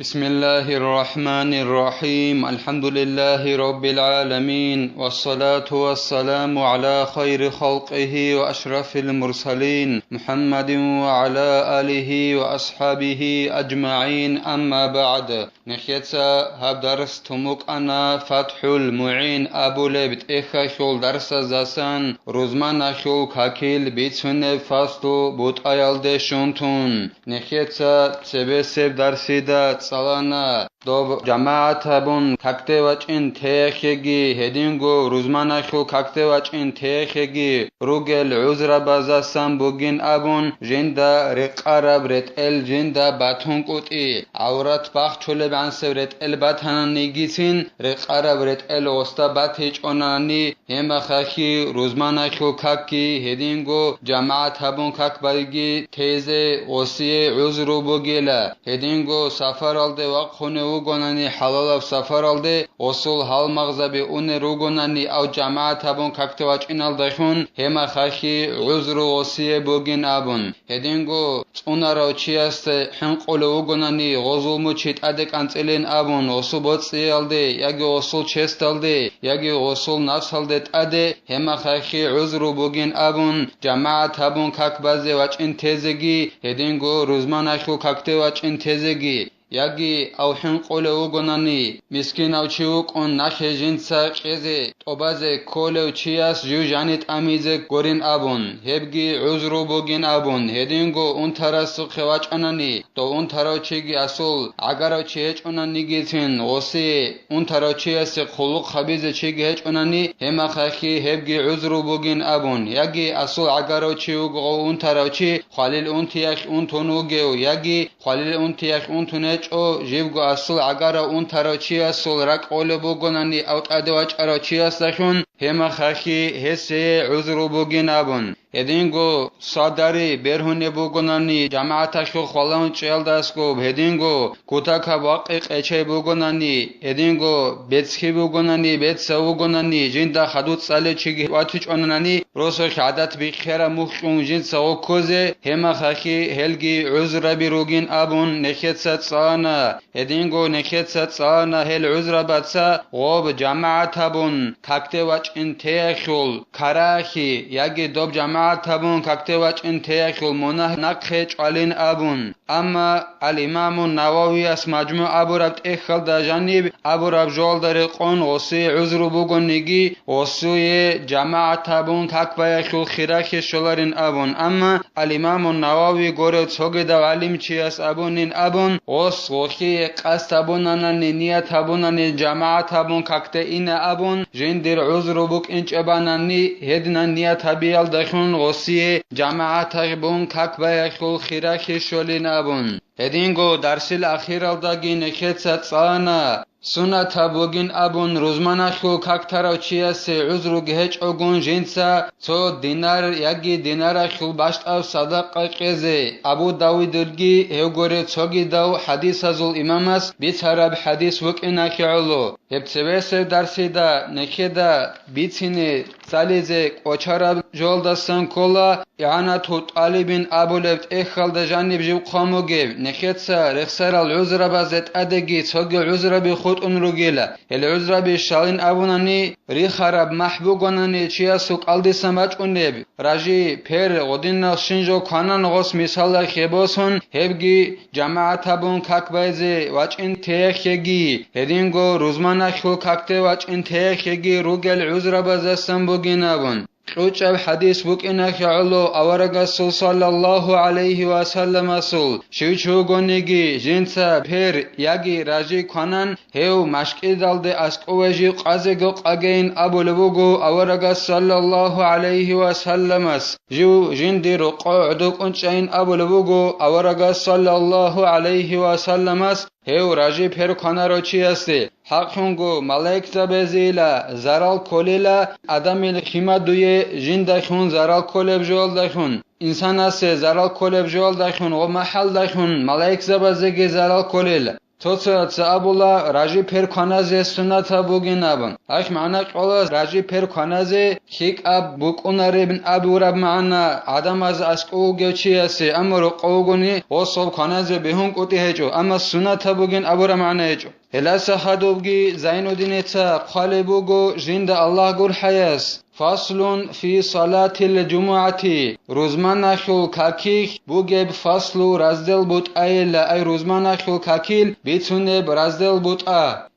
بسم الله الرحمن الرحيم الحمد لله رب العالمين والصلاة والسلام على خير خلقه وأشرف المرسلين محمد وعلى آله وأصحابه أجمعين أما بعد نخيتسا هب درس تموك أنا فتح المعين أبو لبت إخا شول درس زاسان روزمان شول كاكيل بيتسون فاستو بوت آيال دي شونتون نخيتسا تسبسب درسي دا سالانا دوب جماعتابون كاكتواچين تيخيگي هدينگو روزماناشو كاكتواچين تيخيگي روگل عذر بازاسان بوگين ابون جندا رقارب رتل جندا باتون قوتي عورت باخچول بانسو رتل باتان نيگيسين رقارب رتل اوستا باتيچ اوناني هم خاخي روزماناشو كاكي هدينگو جماعتابون كاك بايگي تيزه اوسي عذر بوگيلا هدينگو سفر aldı وقخونه ugonani halalav safar aldı osul hal mağzabi une rugonani av cemaat abun kaktevaç inaldahun hema xaxi uzru osiye bugin abun hedingo unara uçiyaste henqole ugonani gozulmu çit adek antselen abun osu botsi aldı yagi osul chest aldı yagi osul nafs aldı ade hema xaxi uzru bugin abun cemaat abun kakbaze vaçin tezegi hedingo ruzmanaşu kaktevaçin tezegi ياگي او حنقول وگوناني مسكين او چيوقون ناخه جنسا قيزي طبازه كولو چياس جو جانيت اميزه گورين ابون هبگي عذرو بوگين ابون هدينگو اون تراسو خواچاناني تو اون تراچيگي اصول اگرو چيچوناني گيتين اوسي اون تراچياس خلق خبيزه چيگي هچوناني هما خاخي هبگي عذرو بوگين ابون ياگي اصول اگرو چيوگو اون تراچي خالل اون تياخ اون تونوگيو ياگي خالل اون تياخ اون تونه او جيبگو اصل اگara اون تراچی اصل رک اول بوگونانی اوت ادواچ اراچی استشون هما خاخی حسه عذر بوگین ابون هدینگو صادری برهونه بوگونانی جماعتشو خلان چلداسکو هدینگو کوتاکا واقع قچه بوگونانی هدینگو بتسکی بوگونانی بتسا بوگونانی جندا خدوت ساله چیگی واتچ اونانی روسو شهادت بخیر مخون جن سو کوزه هما خاخی هلگی عذر بروگین ابون نخت سانا هدینگو نخت سانا هل عذر باتسا غوب جماعت ابون تاکته واچ انتخول کراخی یاگی دوب جماعت تابون كاكتواچ انتياكل منه نقخيچ علين ابون اما الامام النووي اس مجموع ابو ربط اخل دا جانب ابو رب جول در قون غصي عذر بوگونيگي غصي جماعة تابون كاكباياكل خراك شولارين ابون اما الامام النووي غوري تصوغي دا علم چياس ابونين ابون غص غوخي قاس تابونانا نينيا تابوناني جماعة تابون كاكته این ابون جندر عذر بوك انچ اباناني هدنا نيا تابيال دخون غصي جماعت بون كاكباياكل خراك شولين ابون هدينگو درسل اخير الداگي نخت سانا سنت بوگین ابون روزماناشو کاکتراو چیاسی عذرو گهچ اوگون جنسا تو دینار یاگی دیناراشو باشت او صدقه قیزه ابو داویدرگی هوگوری چوگی داو حدیث ازول امامس بیتراب حدیث وکینا کعلو هبتسویس درسی دا نکی دا بیتینی سالیزه قوچاراب جول دستان کولا اعانتو طالبین ابو لفت اخال دا جانب جو قامو گیو نخیتسا رخصر العذر بازت ادگی چوگی عذر بخود اون رو گیلا العذر بشالین ابونانی ری خراب محبوگانانی چیا سوک الدی سماچ اونیب راجی پیر غدین شنجو کانان غس مثال خیباسون هبگی جماعت بون کاک بایزی واچ این تیخیگی هدینگو روزمانشو کاکته واچ این تیخیگی روگل عذر بازستن بوگینابون قوچب حدیث بوك انك علو اورغ رسول صلى الله عليه وسلم رسول شوچو گونگی جنسا پھر یاگی راجی کنن هو مشکی دالده اسقوجی قازگو قاگین ابو لبوگو اورغ صلى الله عليه وسلم اس جو جندي رقعدو قنچین ابو لبوگو اورغ صلى الله عليه وسلم اس هو راجی پھر کنارو چی استی حقونگو ملائک زبزیلا زرال کولیلا ادمی خیمه دوی جن دخون زرال کولب جول دخون انسان است زرال کولب جول دخون و محل دخون ملائک زبزگی زرال کولیلا توصل سأبولا راجي بير كنازة سنة بوجينابن أش معنا قولا راجي بير كنازة خيك أب بوكوناري بن أبو رب معنا عدم از أسكو جوشياسي أمر قوغني وصل كنازة بهم قطي هجو أما سنة بوجين أبو رب معنا هجو هلا سخدوبجي زين الدين تا قالبوجو جند الله قول حياس فصل في صلاة الجمعة روزمان خل كاكيل بوجب فصل رزدل بوت أي روزمان خل كاكيل بيتونه برزدل بوت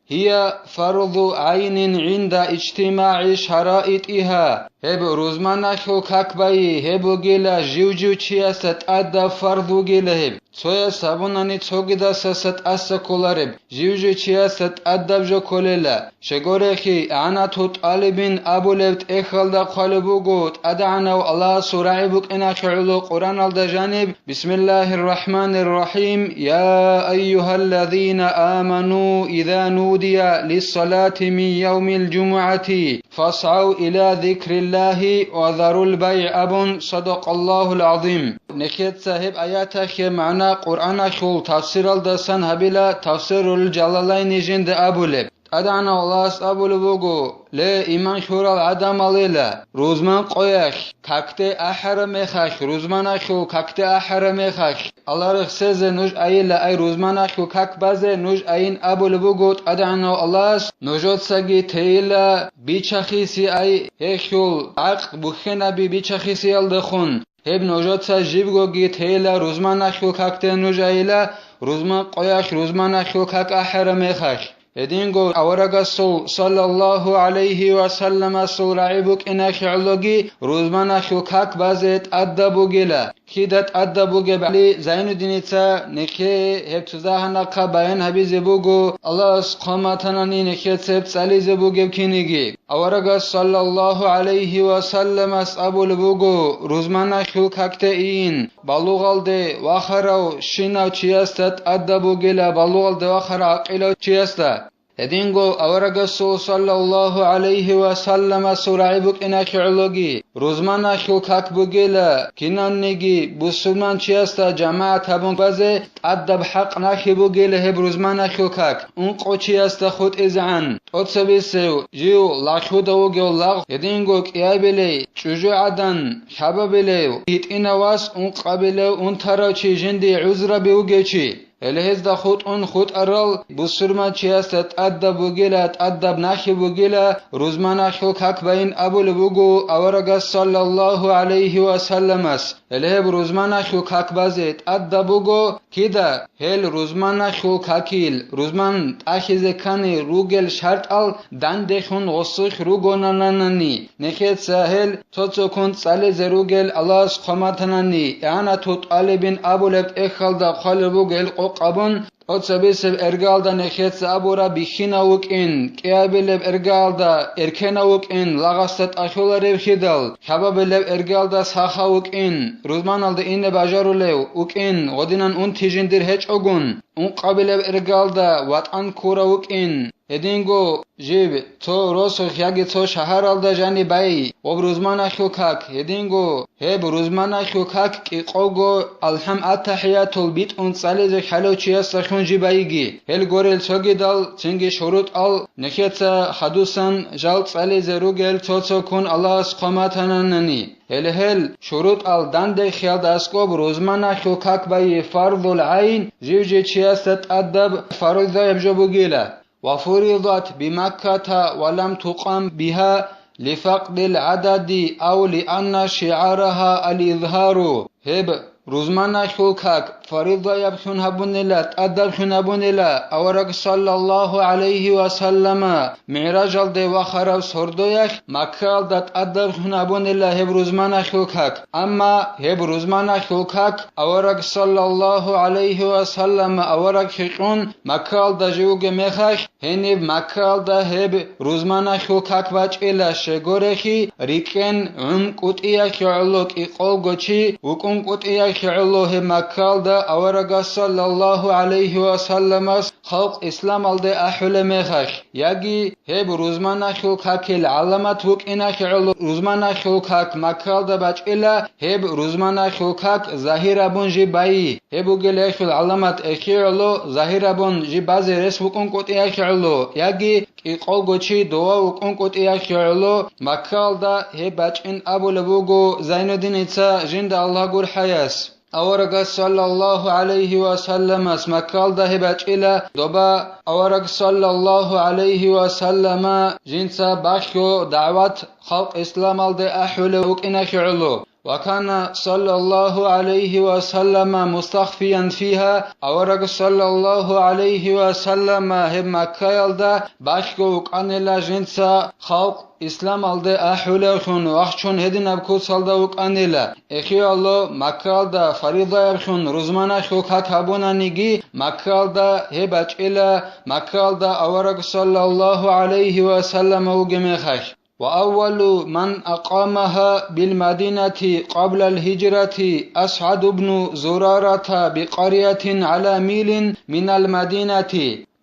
هي فرض عين عند اجتماع شرائطها هب روزمان خل كاكباي هب جيلا جيوجو چياست أدا فرض جيلهب سويا سابوناني تسوغدا سست أسكولارب جيوجو چياست أدا بجو كوليلا شغورخي أنا توت ألبين أبولبت إخلدا قلبوغوت أدعناو الله سرعبك إنا خعلو قرآن الدجانب بسم الله الرحمن الرحيم يا أيها الذين آمنوا إذا نودي للصلاة من يوم الجمعة فاسعوا إلى ذكر الله وذروا البيع أبن صدق الله العظيم نخيت صاحب آياتك معنى قرآن خول تفسير الدسان هبلا تفسير الجلالين جند أبولب أدعنا الله أبول بوغو لا إيمان شورا العدم عليلا روزمان قويخ كاكتي أحر ميخاش روزمان أخو كاكتي أحر ميخاش الله رخصيز نوش أيلا أي روزمان أخو كاك بازي نوش أين أبول بوغو أدعنا الله نوجود ساقي تيلا بيچخيسي أي هيخول عق بخينا بيچخيسي الدخون هب نوجود سا جيبغو تيلا روزمان أخو كاكتي نوش أيلا روزمان قويخ روزمان أخو كاك أحر ميخاش ادینگو اورگاسو صلی الله علیه و سلم سول عیبک اناخ علوگی روزمان خلقک بازت ادبو گلا کیدت ادبو گبلی زین الدینیتا نخی هبتزاه نقا بیان حبیز بوگو الله اسقامتنانی نخی سبت سلیز بوگب کینیگی اورگاس صلی الله علیه و سلم اسابول بوگو روزمان خلقک این بالوغالده واخراو شیناو چیاستت ادبو گلا بالوغالده واخرا عقیلو چیاستا ادینگو اورگاسو صلی الله علیه و سلم سرعیبک اناخ علوگی روزمان خلقک بوگیلا کینانیگی بسلمان چیاستا جماعت هبون بازه ادب حق ناخی بوگیلا هب روزمان خلقک اون قو چیاستا خود ازعن اتسبیسو جیو لاخودو گیولاغ ادینگو کیابلی چوجو عدن حبابلی هیت اینواس اون قابلی اون تراو چی جندی عذر بیوگی چی الهز دا خود ارال بسرما چیاست ادب بوگیلا ادب ناخی بوگیلا روزمان خلقک بین ابول بوگو اورگا صلی الله علیه و سلم است اله روزمان خلقک بازت ادب بوگو کیدا هل روزمان خلقکیل روزمان اخیز کنی روگل شرط ال دندخون غسخ روگونانانی نخیت ساهل توتو کن سالی زروگل الله سخمتنانی انا توت البین ابولت اخلدا قلبوگل قابون اتسبيسب ارغالدا نخيت ابورا بيخيناوك ان قيابلب ارغالدا اركناوك ان لاغاست اشولا ريخيدال حبابلب ارغالدا ساخاوك ان روزمانالدا ان باجارولو اوك ان غدينان اون تيجندير هچ اوغون اون قابلب ارغالدا واتان كوراوك ان ادینگو جیب تو روسخ یاگی تو شهرالدا جانی بای و روزمان خلقک ادینگو هب روزمان خلقک کی قوگو الحم التحیات البیت اون سالیز خلو چیاست خونجی بایگی هل گورل سوگی دال چنگی شروط ال نخیت حدوسن جال سالیز روگل توتو کن الله اسقامتنانی هل شروط ال دنده خیال دستگوب روزمان خلقک بای فرض العین جیوجی چیاست ادب فرض یبجو بگیله وفرضت بمكة ولم تقم بها لفقد العدد أو لأن شعارها الإظهار هب روزمان خلقك فريضة يبخن هبونيلا أدب خنبونيلا أورك صلى الله عليه وسلم معراج الدي وخرب سردويخ مكة الدت أدب خنبونيلا هب روزمان خلقك أما هب روزمان خلقك أورك صلى الله عليه وسلم أورك خيقون مكة الدجوغ مخخ هنب مكة الدهب روزمان خلقك باجئلا شغورخي ريكن قطئيخ يعلوك إقوغوشي وكون قطئيخ يعلوه مكة الدهب أورغا صلى الله عليه وسلم خلق اسلام الده احول مخخ ياگي هب روزمانا خلقاكل علامات وقنا خلو روزمانا خلقاك مكالده باچلا هب روزمانا خلقاك ظاهر بونجي باي هبوگل خل علامات اخيرلو ظاهر بونجي باز رس وقون قوتي خلو ياگي قول گوچي دوا وقون قوتي خلو مكالده هب باچن ابول بوگو زين الدين ايسا جند الله گور حياس اورغ صلى الله عليه وسلم اسمكال ده بچيلا دوبا اورغ صلى الله عليه وسلم جنسا باشو دعوت خلق اسلام الده احول وقنا خعلو وكان صلى الله عليه وسلم مستخفيا فيها اورغ صلى الله عليه وسلم هم مكايل ده باشو وقانلا جنسا خلق اسلام الده احول خون وخچون هدين ابكو سالدا وقانلا اخي الله مكال ده فريضه خون روزمانه خو كابونانيگي مكال ده هبچلا مكال ده اورغ صلى الله عليه وسلم وگمخش وأول من أقامها بالمدينة قبل الهجرة أسعد بن زرارة بقرية على ميل من المدينة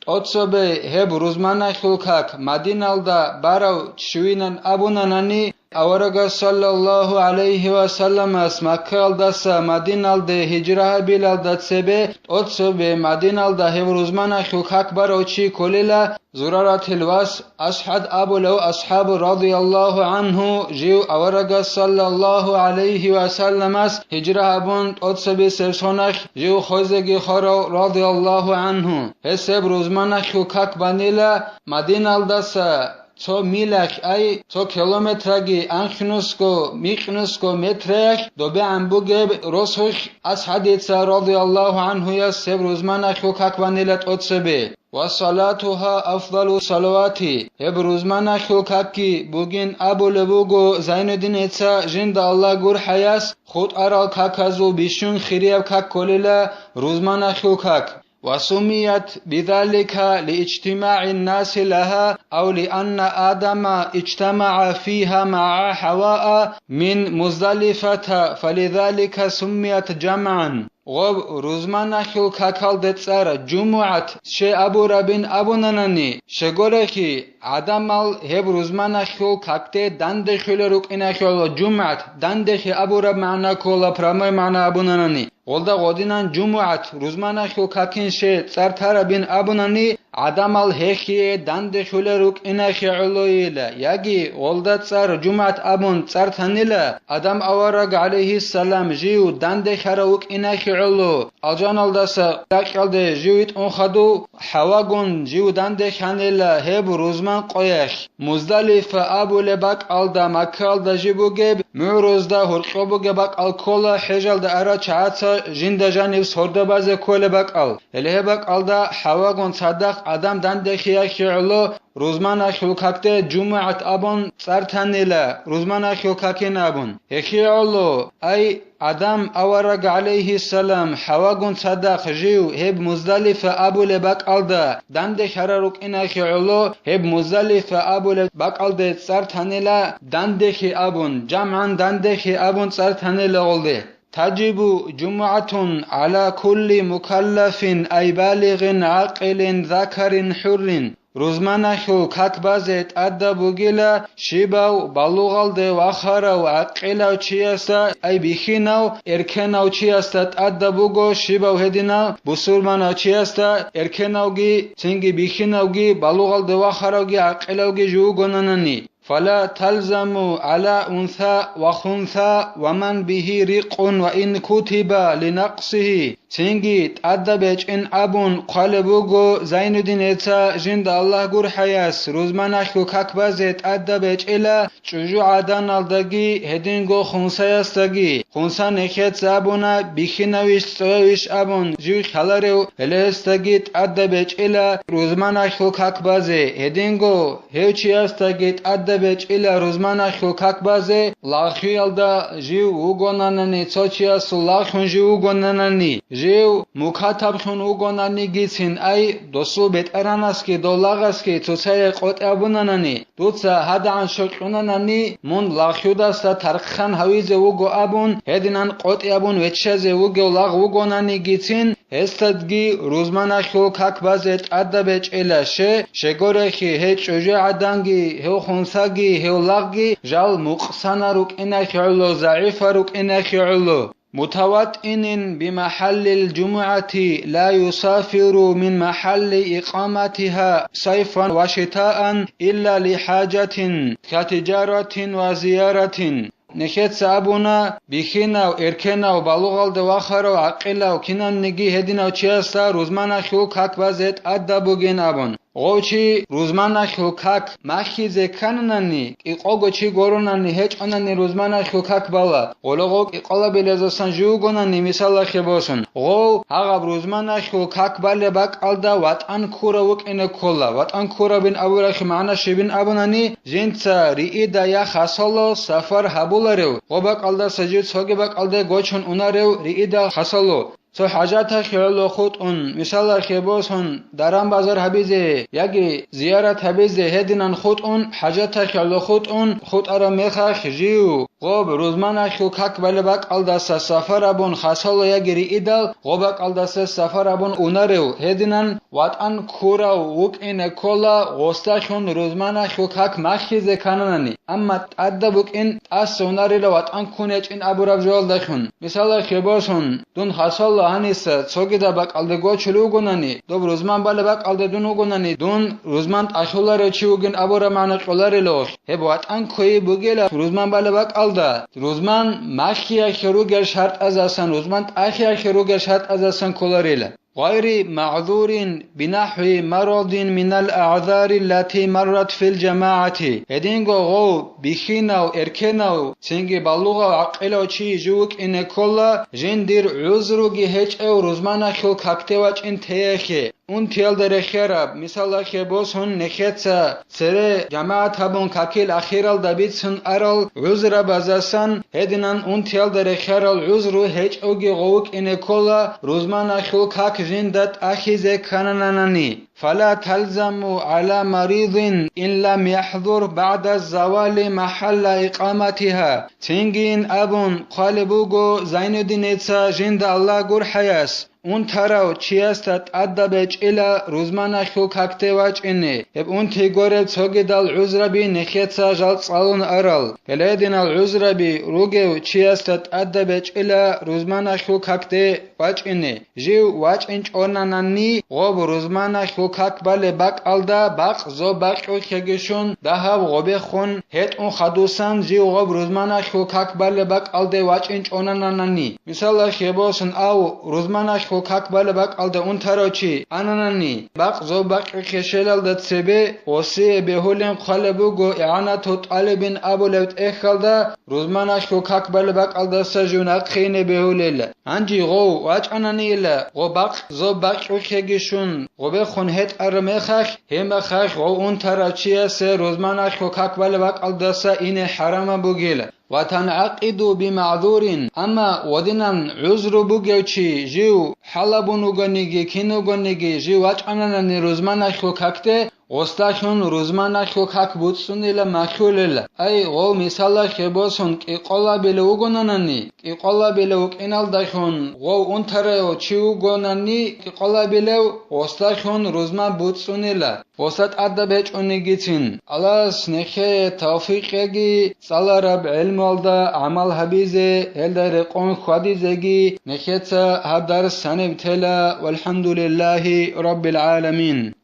أتصبه هب روزمانا خلقاك مدينة دا باراو شوينان أبوناناني اورغ صلى الله عليه وسلم اسمكال دسا مدينة دا هجرة بلال دا تسبه أتصبه مدينة دا هب روزمانا خلقاك باراو چي كوليلا زرارة الواس أسحد أبو لو أصحاب رضي الله عنه جيو أورغ صلى الله عليه وسلم هجرة بون أتصبه سرسونخ جيو خوزگي خورو رضي الله عنه هسب روزمانا خلقاك بانيلا مدينة دسا تو میلک ای تو کیلومترگی انخنوسکو میخنوسکو مترک دوبه انبوگه رسوخ از حدیث رضی الله عنه یا سب روزمان خلقاک بانیلت اتسبه و صلاتها افضل صلواتی هب روزمان خلقاکی بوگین ابو لبوگو زین الدین ایتسا جند الله گور حیاس خود ارال کاکازو بیشون خیریب کاک کلیلا روزمان خلقاک وسميت بذلك لاجتماع الناس لها أو لأن آدم اجتمع فيها مع حواء من مزدلفة فلذلك سميت جمعا غب روزمان خلقاكال دتسار جمعت شي أبو ربين أبو نناني شغورخي عدمال هب روزمان خلقاكته دند خلروك إنا خلو جمعت دند خي أبو رب معنا كولا برامي معنا أبو نناني غلدا غودينان جمعت روزمان خلقاكين شي تسار بين أبو نناني عدمال هخي دند خلروك إنا خلويلا ياگي غلدا تسار جمعت أبون تسار تنيلا أدم أورغ عليه السلام جيو دند خروك إنا خلو الجان الدسا داخل جيوت اون خدو حواگون جيو دند خانيلا هب روزمان قويخ مزدلف ابو لباك الدا مكال دا جيبوگه معروز دا هرقبوگه باك الكولا حجل دا ارا چاعتا جند جانب سورده بازه كول باك ال اله باك الدا حواگون صدق ادم دند خيخ علو روزمان خلقاكته جمعت ابون سرتنيلا روزمان خلقاكين ابون هكي علو اي ادم اورغ عليه السلام حواگون صدق جيو هب مزدلف ابو لباك الدا دند خرروك انخ علو هب مزدلف ابو لباك الدا سرتنيلا دند خي ابون جمعا دند خي ابون سرتنيلا oldu تجب جمعة على كل مكلف أي بالغ عاقل ذكر حر روزمان خلقاك بازت أدبوگيلا شيباو بلوغال ده وخاراو عقلاو چياستا أي بيخيناو اركناو چياستا أدبوگو شيباو هديناو بسورماناو چياستا اركناوگي تنگي بيخيناوگي بلوغال ده وخاراوگي عقلاوگي جوگوناناني فلا تلزم على أنثى وخنثى ومن به رق وإن كتب لنقصه تنگي تأدبج إن أبون قلبوغو زين الدين إتا جند الله گور حياس روزمان خلقاك بازت أدبج إلا چجو عدن الدگي هدينگو خنثى يستگي خنثى نخيت زابونا بخينوش سويش أبون جو خلارو هلستگي تأدبج إلا روزمان خلقاك بازه هدينگو هوچي يستگي تأدبج إلا روزمان خلقاك بازه لاخيال دا جو وگونانني چوچياس لاخون جو وگونانني ჟევ მუქათაფხუნ უგონანი გიცინ აი დოსუ ბეტარანასკი დოლაღასკი ცუცაი ყოტაბუნანანი დუცა ჰადან შოყუნანანი მონ ლახიუდასა თარხან ჰავიზე უგო აბუნ ჰედინან ყოტიაბუნ ვეჩაზე უგო ლაღ უგონანი გიცინ ესტადგი რუზმანახილ ქაკბაზე ტადაბე ჭელაშე შეგორეხი ჰეჭოჟე ადანგი ჰეხონსაგი ჰელაღი ჟალ მუყსანარუკ ენახილო ზაიფარუკ ენახილო متوطئ بمحل الجمعة لا يسافر من محل إقامتها صيفا وشتاء إلا لحاجة كتجارة وزيارة نخيت سابونا بخينا وإركنا وبالغال دواخر وعقلا وكنان نجي هدنا وچياستا روزمانا خيو كاك بازت أدبوغين أبون غوچي روزمانا خيو كاك مخيزه كانناني إقوغوچي غوروناني هيچ أناني روزمانا خيو كاك بالا غولغوك إقالا بلزاسان جوغوناني مثالا خيبوسون غو هاغاب روزمانا خيو كاك بالا باك ألدا واتان كورا وك إنه كولا واتان كورا بين أوراخي معنا شبين أبوناني جنسا رئيدا يا خاصلو سفر هبولاريو غوباك ألدا سجيد سوغي باك ألدا غوچون أوناريو رئيدا خاصلو سو حاجات خیالو خود اون مثال خیبوسون درام بازار حبیزه یکی زیارت حبیزه هدینان خود اون حاجات خیالو خود اون خود ارا میخخ جیو غوب روزمان خیو کک بله بک الدسته سفر ابون خاصلو یکی ریدال غوبک الدسته سفر ابون اونارو هدینان واتان کورا وک این کولا غوستاشون روزمان خیو کک مخیزه کننانی اما ادبوک این اس اوناری لو واتان کونچ این ابوراب جول دخون مثال خیبوسون دون خاصلو هنیست سوگی دا بک الده گو چلو گونانی دو روزمان بالا بک الده دونو گونانی دون روزمان اشولار چیوگین ابورا معنی قولاری لوخ هبوات ان کوی بگیلا روزمان بالا بک الده روزمان مخی خروگر شرط از اسن روزمان اخی خروگر شرط از اسن کولاریلا غير معذور بنحو مرض من الأعذار التي مرت في الجماعة هدينغو غو بخيناو إركيناو سنجي باللغة عقلو چي جوك إن كلا جندير عذروغي هيچ او روزمانا خيل كاكتواج إن تيخي اون تيل در خيراب مثال خيبوس هن نخيتسا سره جماعت هبون كاكيل أخيرال دابيت سن أرال عذر بازاسان هدينان اون تيل در خيرال عذرو هيچ اوغي غوك إن كلا روزمانا خيل كاك جندت أخيزة كانناني فلا تلزم على مريض إن لم يحضر بعد الزوال محل إقامتها تنجين أبون قالبوغو زين الدين جند الله قر حياس اون تراو چیاستت ادبچ الا روزمانا خو کاکتواچ اینه هب اون تیگوره چوگدال عذربی نخیتسا جال صالون ارال هلیدین العذربی روگو چیاستت ادبچ الا روزمانا خو کاکتواچ اینه جیو واچ انچ اونانانی غوب روزمانا خو کاک بله باک الدا باق زو باق او خگشون دهاب غوبه خون هت اون خدوسان جیو غوب روزمانا خو کاک بله باک الده واچ انچ اونانانی مثال خیبوسن او روزمانا خو کاک بله باک الده اون تراچی انانانی باق زو باق خشلال دت سبه وسی بهولن قلبوگو اعانت طالبین ابو لوت اخلدا روزمانا خو کاک بله باک الده سجونات خینه بهولل انجی غو واچ انانیلا غو باق زو باق خگشون غوبه خون هت ارمخخ همخخ غو اون تراچی سه روزمانا خو کاک بله باک الده سا این حرام بوگیل وتنعقد بمعذور اما ودنن عذر بوگوچی جو حلبونو گنیگی کینو گنیگی جو واچ انانن روزمانا خو کاکته ostachon rozmana khok butsunila makhulila ay go misala kheboson ki qola bele ugonanani ki qola bele uqinal dachon go untare chiugonani ki qola bele ostachon rozma butsunila وسط ادبچ اونگیتین الاس نخه توفیقگی سالارب علم الدا عمل حبیزه هلدر قون خدیزگی نخه هدر سنبتلا والحمد لله رب العالمين